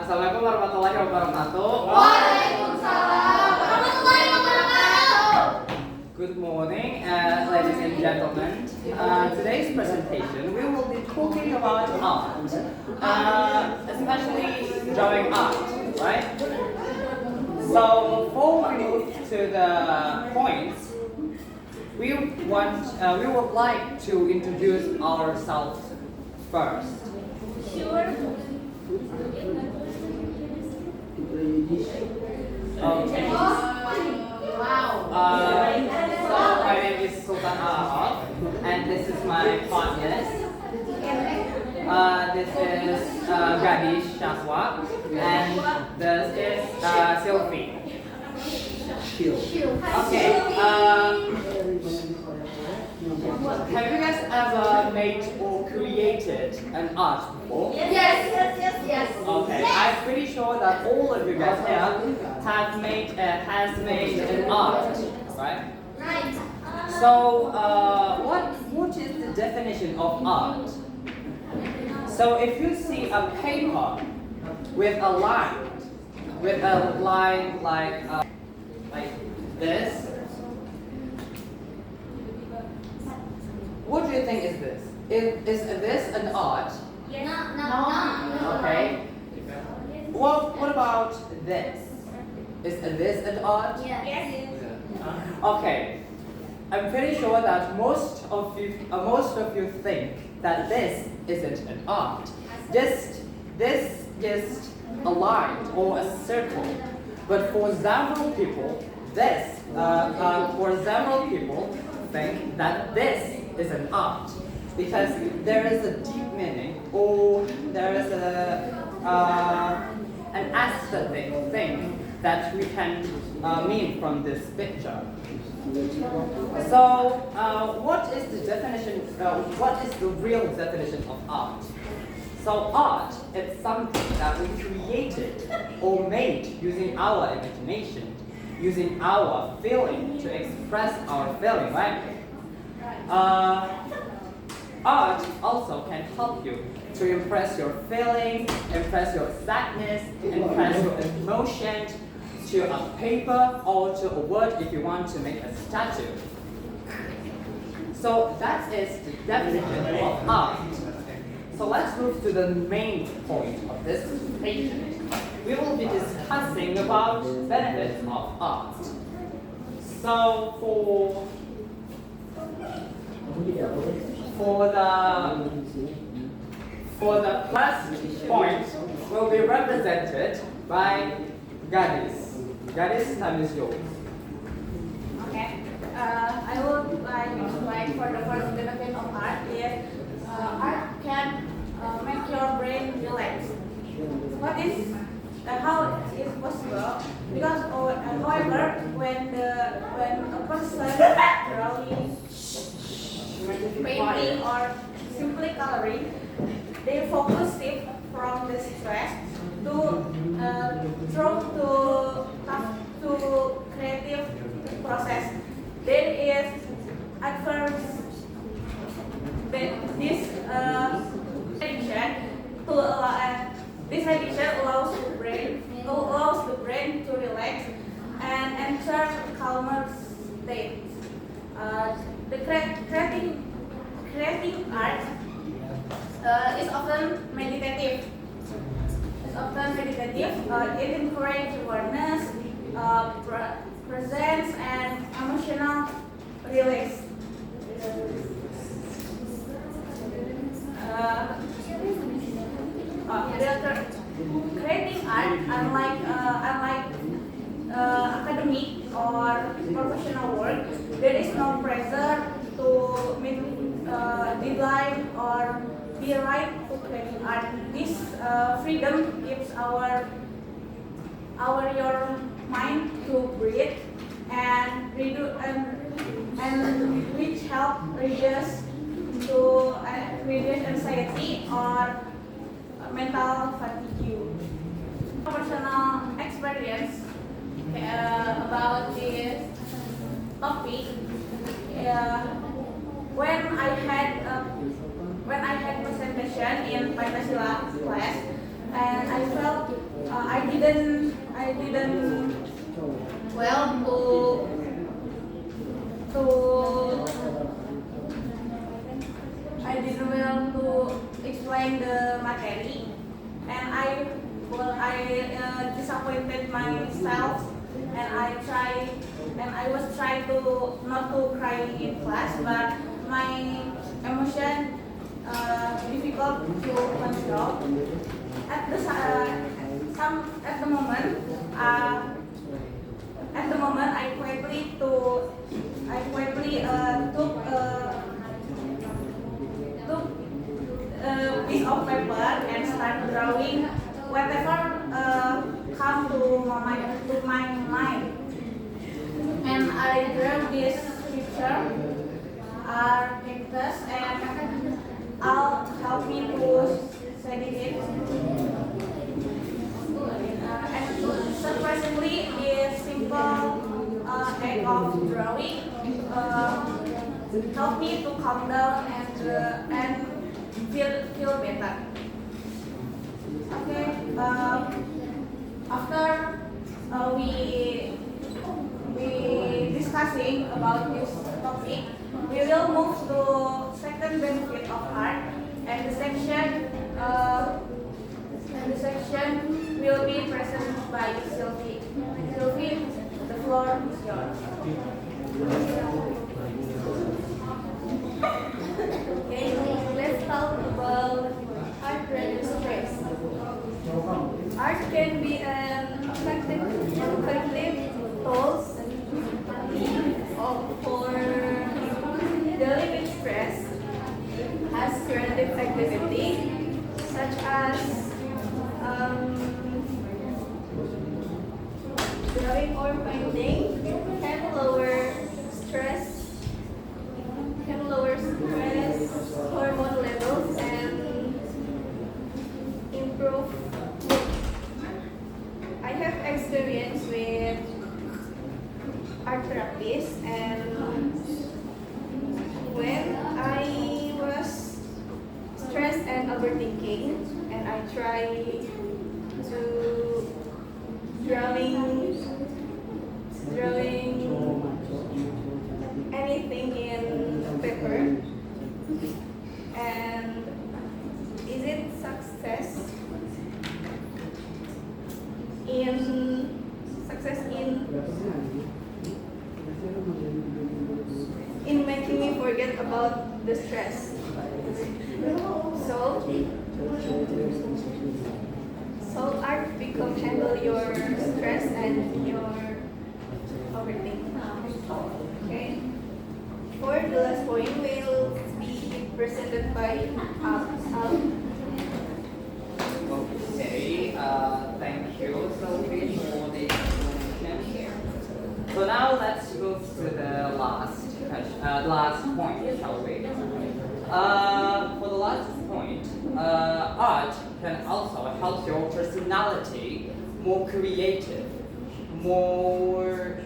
Assalamualaikum warahmatullahi wabarakatuh. Waalaikumsalam warahmatullahi wabarakatuh. Good morning, ladies and gentlemen. Today's presentation, we will be talking about art, especially drawing art, right? So before we move to the points, we would like to introduce ourselves first. Sure. Okay. Wow. So my name is Sultan Al Arraf, and this is my partners. This is Gadis, Sahwa, and this is Silvi. Okay. Have you guys ever made or created an art before? Yes. Okay, I'm pretty sure that all of you guys here has made an art, right? Right. So, what is the definition of art? So, if you see a paper with a line like this, what do you think is this? Is this an art? No. Okay. What about this? Is this an art? Yes. Okay. I'm pretty sure that most of you think that this isn't an art. This just a line or a circle. But for several people, think that this is an art because there is a deep meaning or there is an aesthetic thing that we can mean from this picture. So, what is the definition? What is the real definition of art? So, art is something that we created or made using our imagination, using our feeling to express our feeling, right? Art also can help you to impress your feelings, impress your sadness, impress your emotion to a paper or to a word if you want to make a statue. So that is the definition of art. So let's move to the main point of this presentation. We will be discussing about benefits of art. So for the first point will be represented by Gadis. Gadis, time is yours. Okay. I would like to explain for the first benefit of art is art can make your brain relax. How it is possible? Because however, when a person drawing, painting, or simply coloring, they focus it from the stress to creative process. There is at first this addiction allows the brain to relax and enter calmer state. The creating art is often meditative. It encourages awareness, presence, and emotional release. Creating art, unlike academic or professional work, there is no pressure to meet deadline or be right to creating art. This freedom gives your mind to breathe and which help reduce anxiety or mental fatigue. Personal experience about this topic. When I had presentation in Pancasila class, and I felt I didn't well to I didn't well to explain the material, and I disappointed myself, and I was trying to not to cry in class, but my emotion difficult to control. At the moment, I quickly took a piece of paper and start drawing whatever come to my mind. And I drew this picture, cactus, and help me to study it. And surprisingly, this simple act of drawing helped me to calm down and feel better. Okay. After we discussing about this topic, we will move to second benefit of art, and the section will be presented by Silvi. Silvi, the floor is yours. Okay, let's talk about art reduce stress. Art can be an effective tool for dealing with stress, as creative activity such as drawing or painting can lower stress hormone levels and improve mood. I have experience with art therapies, and when I was stressed and overthinking, and I try to drawing anything in paper, and is it success in making me forget about the stress. So art become handle your stress and your overthinking. Okay. For the last point will be presented by Al. Okay, thank you, Silvi, for the explanation. So now let's move to the last point, shall we? For the last point, art can also help your personality more creative, more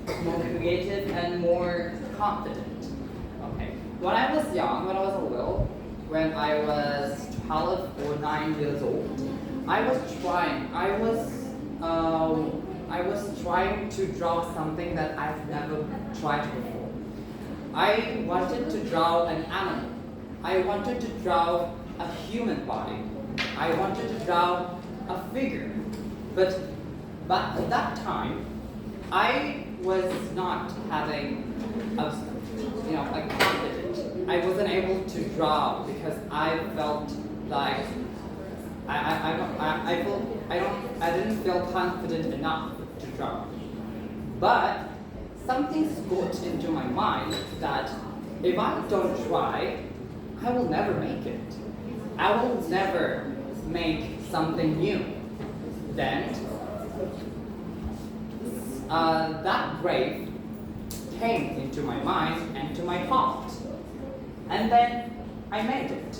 creative and more confident. Okay. When I was young, when I was little, when I was 12 or 9 years old, I was trying to draw something that I've never tried before. I wanted to draw an animal. I wanted to draw a human body. I wanted to draw a figure. But at that time, I was not having a confidence. I wasn't able to draw because I felt like I didn't feel confident enough to draw. But something's got into my mind that if I don't try, I will never make it. I will never make something new. Then that grave came into my mind and to my heart. And then I made it.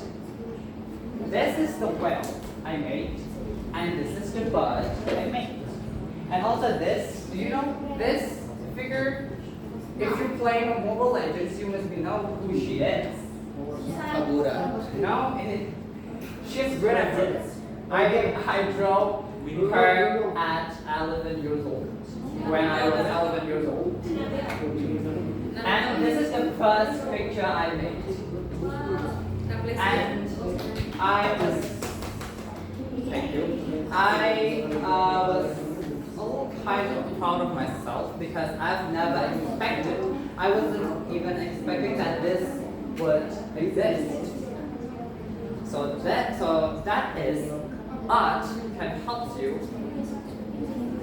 This is the whale I made, and this is the bird I made. And also this, do you know this figure? If you're playing a Mobile Legends, you must know who she is. Kabura. No, she's good at this. I drove her at 11 years old, when I was 11 years old. And this is the first picture I made. And I was, thank you, I was a little kind of proud of myself because I've never expected, I wasn't even expecting that this would exist. So that is, art can help you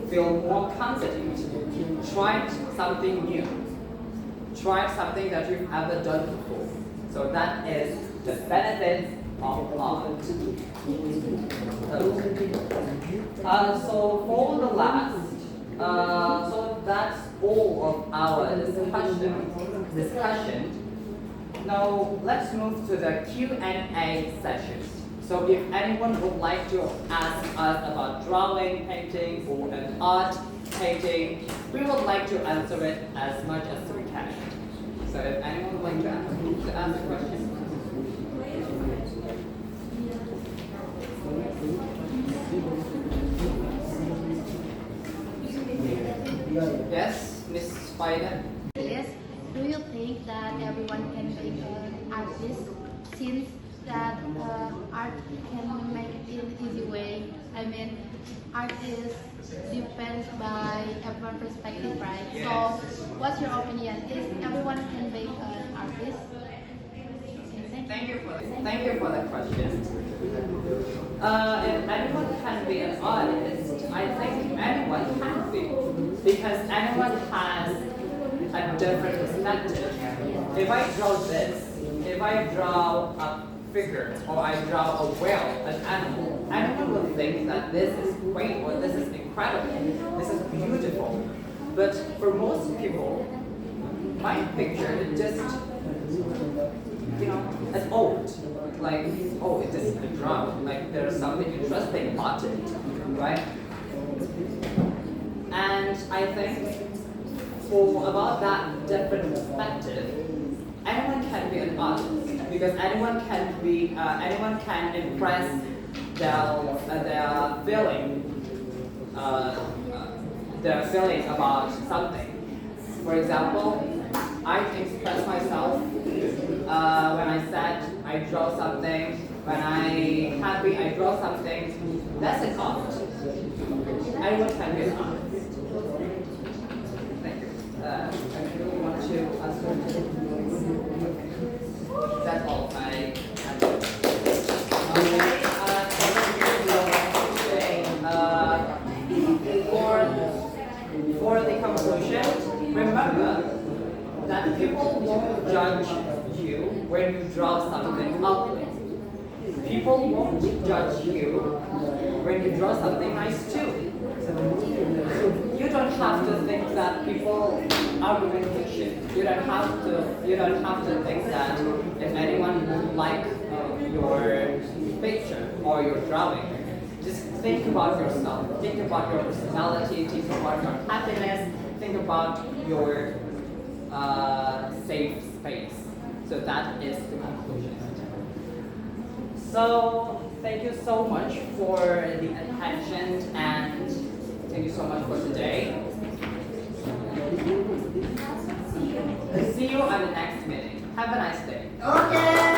feel more confident. Try something new. Try something that you've ever done before. So that is the benefits of art. So for the last, so that's all of our discussion. Now let's move to the Q&A session. So if anyone would like to ask us about drawing, painting, or an art painting, we would like to answer it as much as we can. So if anyone would like to ask a question. Yes, Miss Spider? Yes. Do you think that everyone can be an artist since that art can make it in easy way? I mean, art is depends by everyone's perspective, right? Yes. So, what's your opinion? Is everyone can be an artist? Thank you for the question. If anyone can be an artist, I think anyone can be, because anyone has a different perspective. If I draw this, if I draw a figure, or I draw a whale, an animal, anyone will think that this is great, or this is incredible, this is beautiful. But for most people, my picture is just, it's old. Like, oh, it is a drum. Like, there's something interesting about it, right? And I think for about that different perspective, anyone can be an artist because anyone can impress their feeling about something. For example, I express myself when I sad, I draw something. When I'm happy, I draw something. That's an art. Anyone can be an artist. Thank you. I really want to answer. That's all my answer. For the conclusion, remember that people won't judge you when you draw something ugly. People won't judge you when you draw something nice too. You don't have to think that people are doing fiction. You don't have to think that if anyone would like your picture or your drawing. Just think about yourself. Think about your personality. Think about your happiness. Think about your safe space. So that is the conclusion. So thank you so much for the attention and thank you so much for today. See you on the next meeting. Have a nice day. Okay.